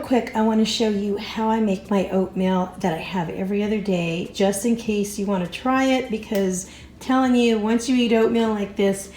quick, I want to show you how I make my oatmeal that I have every other day, just in case you want to try it, because I'm telling you, once you eat oatmeal like this,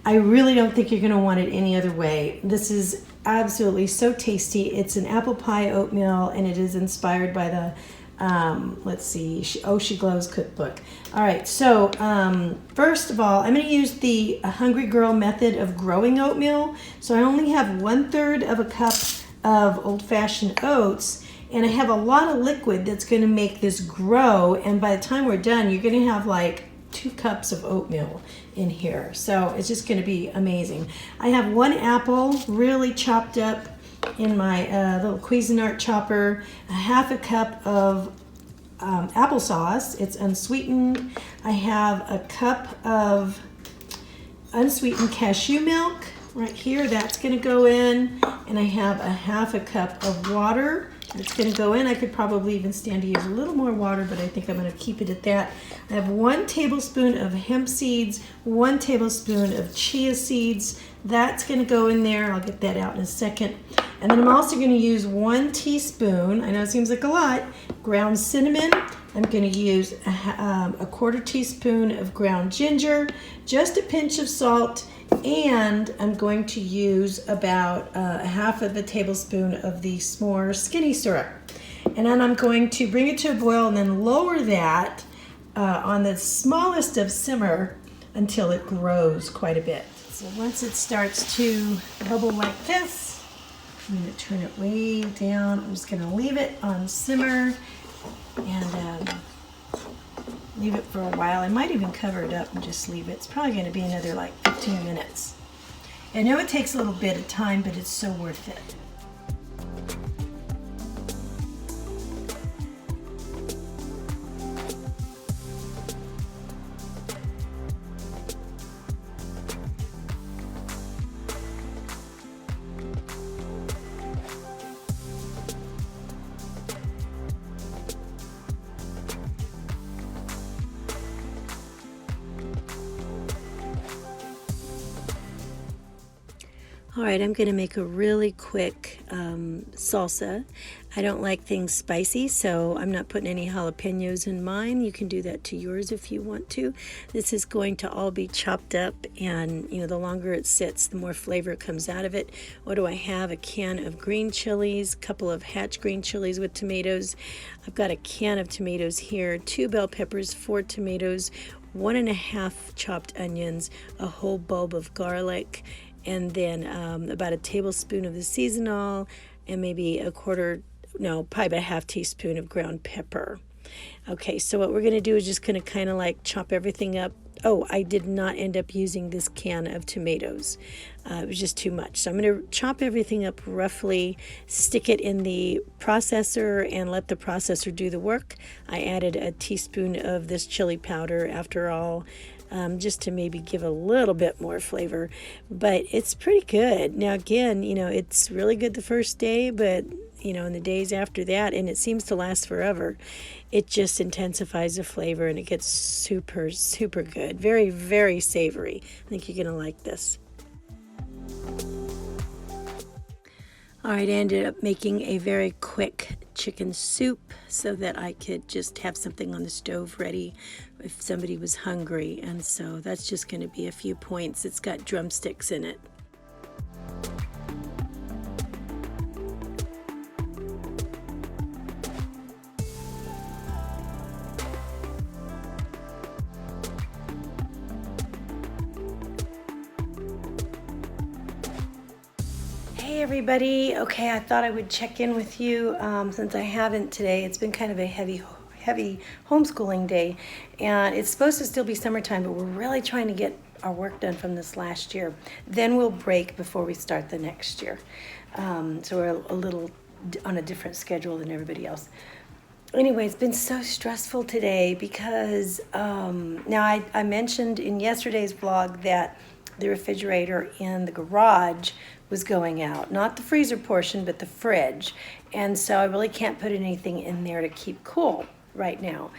I really don't think you're going to want it any other way. This is absolutely so tasty. It's an apple pie oatmeal, and it is inspired by the let's see, She Glows cookbook. All right, so first of all, I'm going to use the Hungry Girl method of growing oatmeal. So I only have 1/3 of a cup of old-fashioned oats, and I have a lot of liquid that's going to make this grow, and by the time we're done, you're going to have like 2 cups of oatmeal in here. So it's just going to be amazing. I have 1 apple really chopped up in my little Cuisinart chopper, a 1/2 cup of applesauce. It's unsweetened. I have a cup of unsweetened cashew milk right here. That's going to go in, and I have a 1/2 cup of water that's going to go in. I could probably even stand to use a little more water, but I think I'm going to keep it at that. I have 1 tablespoon of hemp seeds, 1 tablespoon of chia seeds. That's going to go in there. I'll get that out in a second. And then I'm also going to use 1 teaspoon, I know it seems like a lot, ground cinnamon. I'm going to use a 1/4 teaspoon of ground ginger, just a pinch of salt, and I'm going to use about 1/2 tablespoon of the s'more skinny syrup. And then I'm going to bring it to a boil and then lower that on the smallest of simmer until it grows quite a bit. So once it starts to bubble like this, I'm going to turn it way down. I'm just going to leave it on simmer and leave it for a while. I might even cover it up and just leave it. It's probably going to be another like 15 minutes. I know it takes a little bit of time, but it's so worth it. All right, I'm going to make a really quick salsa. I don't like things spicy, so I'm not putting any jalapenos in mine. You can do that to yours if you want to. This is going to all be chopped up, and the longer it sits, the more flavor comes out of it. What do I have? A can of green chilies, a couple of hatch green chilies with tomatoes. I've got a can of tomatoes here, 2 bell peppers, 4 tomatoes, 1 1/2 chopped onions, a whole bulb of garlic, and then about a tablespoon of the seasonal, and maybe probably about a 1/2 teaspoon of ground pepper. Okay, so what we're going to do is just going to kind of like chop everything up. Oh, I did not end up using this can of tomatoes. It was just too much. So I'm going to chop everything up roughly, stick it in the processor, and let the processor do the work. I added a teaspoon of this chili powder after all, just to maybe give a little bit more flavor, but it's pretty good. Now again, it's really good the first day, but in the days after that, and it seems to last forever, it just intensifies the flavor and it gets super, super good. Very, very savory. I think you're gonna like this. All right, I ended up making a very quick chicken soup so that I could just have something on the stove ready if somebody was hungry. And so that's just going to be a few points. It's got drumsticks in it. Hey everybody, okay, I thought I would check in with you since I haven't today. It's been kind of a heavy homeschooling day, and it's supposed to still be summertime, but we're really trying to get our work done from this last year. Then we'll break before we start the next year. So we're a little on a different schedule than everybody else. Anyway, it's been so stressful today because now I mentioned in yesterday's vlog that the refrigerator in the garage was going out. Not the freezer portion, but the fridge. And so I really can't put anything in there to keep cool right now.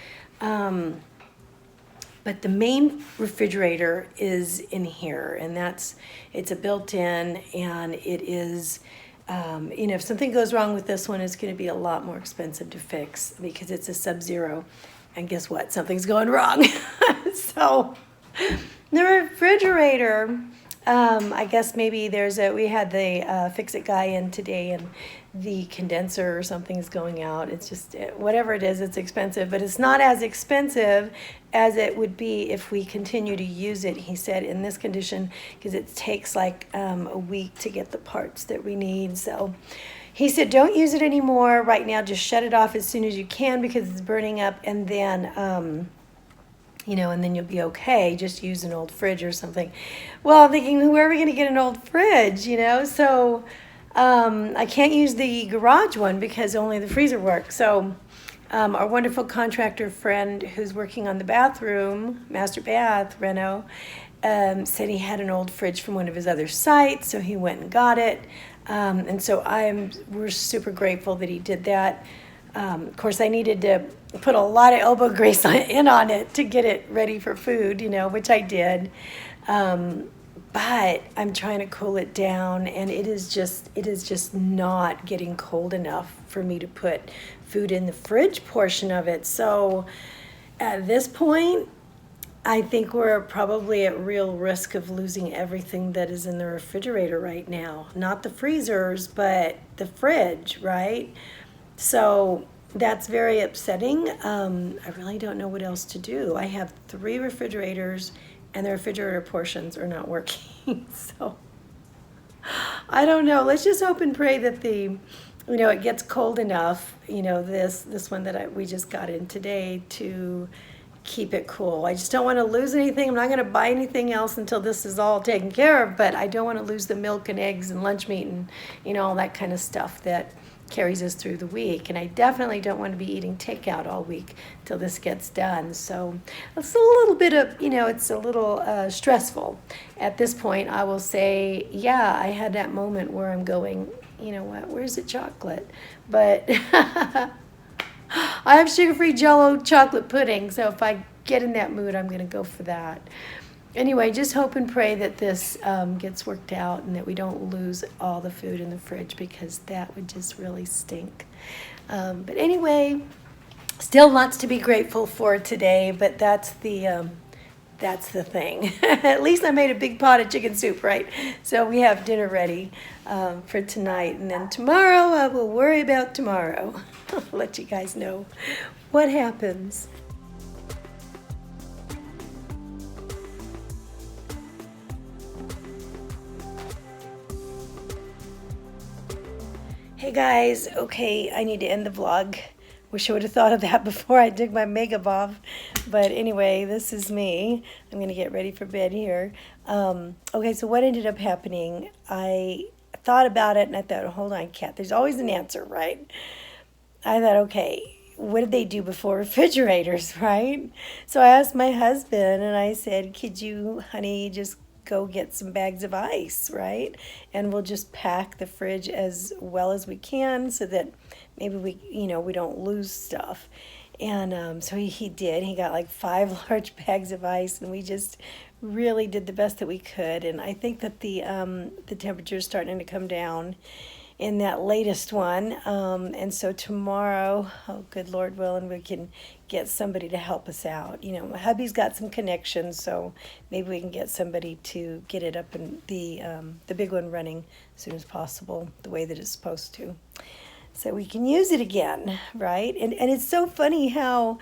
But the main refrigerator is in here, and it's a built-in, and it is you know, if something goes wrong with this one, it's going to be a lot more expensive to fix because it's a Sub-Zero. And guess what? Something's going wrong. So the refrigerator, I guess maybe we had the fix-it guy in today, and the condenser or something is going out. It's just, whatever it is, it's expensive, but it's not as expensive as it would be if we continue to use it, he said, in this condition, because it takes like a week to get the parts that we need. So he said, don't use it anymore right now. Just shut it off as soon as you can because it's burning up, and then, you know, and then you'll be okay. Just use an old fridge or something. Well, I'm thinking, where are we going to get an old fridge, you know? So I can't use the garage one because only the freezer works. So our wonderful contractor friend who's working on the bathroom, master bath, reno, said he had an old fridge from one of his other sites, so he went and got it. And so we're super grateful that he did that. Of course, I needed to put a lot of elbow grease in on it to get it ready for food, you know, which I did. But I'm trying to cool it down, and it is just not getting cold enough for me to put food in the fridge portion of it. So at this point, I think we're probably at real risk of losing everything that is in the refrigerator right now. Not the freezers, but the fridge, right? So that's very upsetting. I really don't know what else to do. I have 3 refrigerators, and the refrigerator portions are not working. So I don't know. Let's just hope and pray that it gets cold enough, you know, this one that we just got in today, to keep it cool. I just don't want to lose anything. I'm not going to buy anything else until this is all taken care of, but I don't want to lose the milk and eggs and lunch meat and, you know, all that kind of stuff that carries us through the week. And I definitely don't want to be eating takeout all week till this gets done. So it's a little bit of, you know, it's a little stressful. At this point, I will say, yeah, I had that moment where I'm going, you know what, where's the chocolate? But I have sugar-free Jell-O chocolate pudding, so if I get in that mood, I'm going to go for that. Anyway, just hope and pray that this gets worked out and that we don't lose all the food in the fridge, because that would just really stink. But anyway, still lots to be grateful for today, but that's the thing. At least I made a big pot of chicken soup, right? So we have dinner ready for tonight, and then tomorrow I will worry about tomorrow. I'll let you guys know what happens. Hey guys, okay, I need to end the vlog. Wish I would have thought of that before I took my makeup off. But anyway, this is me. I'm going to get ready for bed here. Okay, so what ended up happening, I thought about it and I thought, hold on, Kat, there's always an answer, right? I thought, okay, what did they do before refrigerators, right? So I asked my husband and I said, could you, honey, just go get some bags of ice, right? And we'll just pack the fridge as well as we can so that maybe we don't lose stuff. And so he did. He got like 5 large bags of ice, and we just really did the best that we could. And I think that the temperature is starting to come down in that latest one. And so tomorrow, oh, good Lord willing, we can get somebody to help us out. You know, my hubby's got some connections, so maybe we can get somebody to get it up and the big one running as soon as possible, the way that it's supposed to, so we can use it again, right? And it's so funny how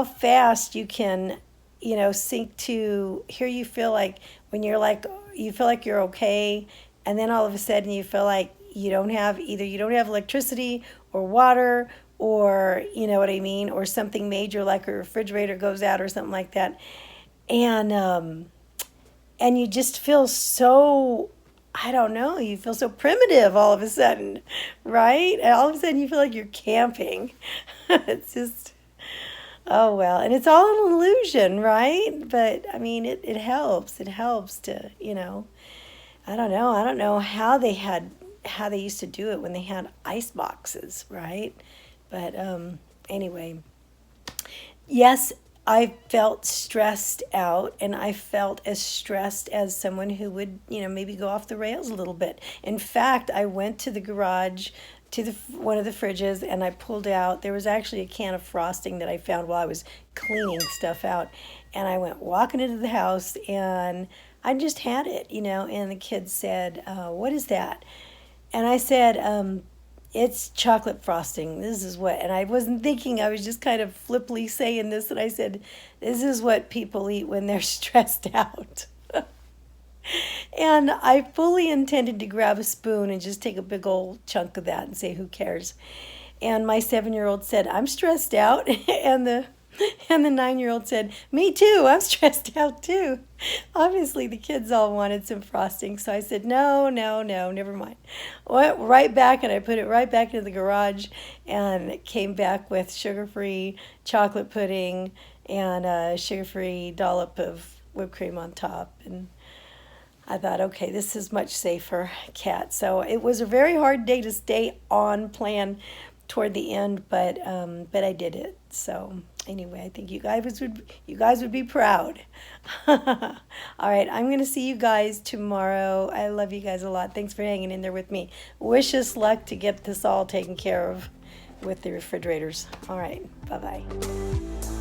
fast you can, you know, sink to here. You feel like when you're like, you feel like you're okay, and then all of a sudden you feel like you don't have electricity or water, or, you know what I mean, or something major like a refrigerator goes out or something like that. And you just feel so, I don't know, you feel so primitive all of a sudden, right? And all of a sudden you feel like you're camping. It's just, oh well, and it's all an illusion, right? But I mean, it helps. It helps to, you know, I don't know how they used to do it when they had ice boxes, right? But anyway, yes, I felt stressed out, and I felt as stressed as someone who would, maybe go off the rails a little bit. In fact, I went to the garage to one of the fridges, and I pulled out, there was actually a can of frosting that I found while I was cleaning stuff out, and I went walking into the house, and I just had it, and the kids said, what is that? And I said, it's chocolate frosting. This is what, and I wasn't thinking, I was just kind of flippantly saying this, and I said, this is what people eat when they're stressed out. And I fully intended to grab a spoon and just take a big old chunk of that and say, who cares? And my 7-year-old said, I'm stressed out. And the 9-year-old said, me too, I'm stressed out too. Obviously, the kids all wanted some frosting, so I said, no, never mind. Went right back, and I put it right back into the garage, and it came back with sugar-free chocolate pudding and a sugar-free dollop of whipped cream on top. And I thought, okay, this is much safer, Kat. So it was a very hard day to stay on plan toward the end, but I did it. So anyway, I think you guys would be proud. All right, I'm gonna see you guys tomorrow. I love you guys a lot. Thanks for hanging in there with me. Wish us luck to get this all taken care of with the refrigerators. All right, bye-bye.